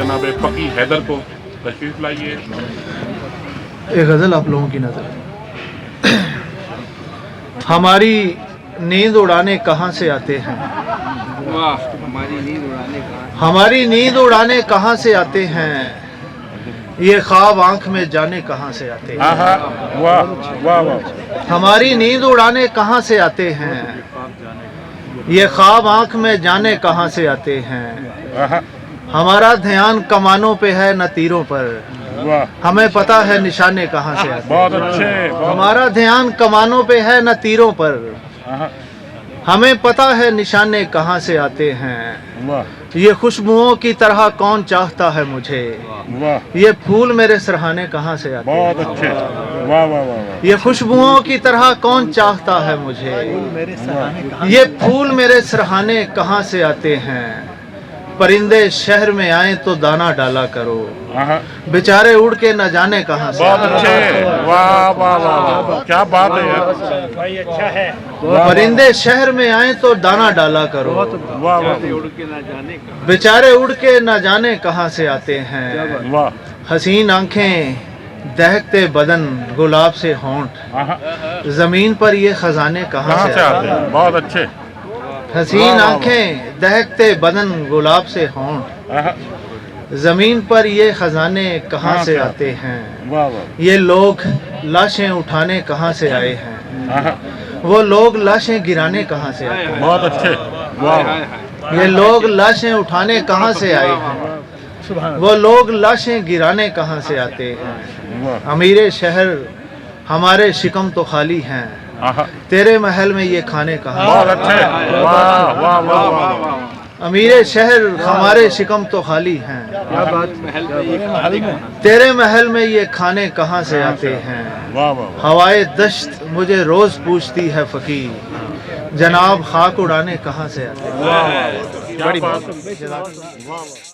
जनाब फ़की हैदर को तशरीफ़ लाइए। एक गज़ल आप लोगों की नज़र। हमारी नींद उड़ाने कहाँ से आते हैं, हमारी नींद उड़ाने कहाँ से आते हैं, ये ख्वाब आँख में जाने कहाँ से आते हैं। वाह वाह वाह। हमारी नींद उड़ाने कहाँ से आते हैं, ये ख्वाब आँख में जाने कहाँ से आते हैं। हमारा ध्यान कमानों पे है न तीरों पर, हमें पता है निशाने कहाँ से आते हैं। बहुत अच्छे। हमारा ध्यान कमानों पे है न तीरों पर, हमें पता है निशाने कहाँ से आते हैं। ये खुशबुओं की तरह कौन चाहता है मुझे, ये फूल मेरे सरहाने कहाँ से आते हैं। बहुत अच्छे। वाह वाह वाह। ये खुशबुओं की तरह कौन चाहता है मुझे, ये फूल मेरे सरहाने कहाँ से आते हैं। परिंदे शहर में आए तो दाना डाला करो, बेचारे उड़ के न जाने कहाँ से। बहुत अच्छे। वाह वाह वाह, क्या बात है यार, भाई अच्छा है। परिंदे शहर में आए तो दाना डाला करो, वाह वाह बेचारे उड़ के न जाने कहाँ से आते हैं। वाह। हसीन आंखें, दहकते बदन, गुलाब से होंठ, जमीन पर ये खजाने कहाँ से आते हैं। बहुत अच्छे। हसीन आंखें, दहकते बदन, गुलाब से होंठ, जमीन पर ये खजाने कहाँ से आते हैं। वाह वाह। ये लोग लाशें उठाने कहाँ से आए हैं, वो लोग लाशें गिराने कहाँ से आए हैं। बहुत अच्छे। वाह। ये लोग लाशें उठाने कहाँ से आए हैं, वो लोग लाशें गिराने कहाँ से आते हैं। अमीरे शहर हमारे शिकम तो खाली हैं, तेरे महल में ये खाने कहाँ। बहुत अच्छे। वाह वाह वाह वाह। अमीरे शहर हमारे शिकम तो खाली हैं, तेरे महल में ये खाने कहाँ से आते हैं। वाह वाह। हवाए दश्त मुझे रोज पूछती है फकीर, जनाब खाक उड़ाने कहाँ से आते हैं। वाह वाह, क्या बात है। वाह वाह।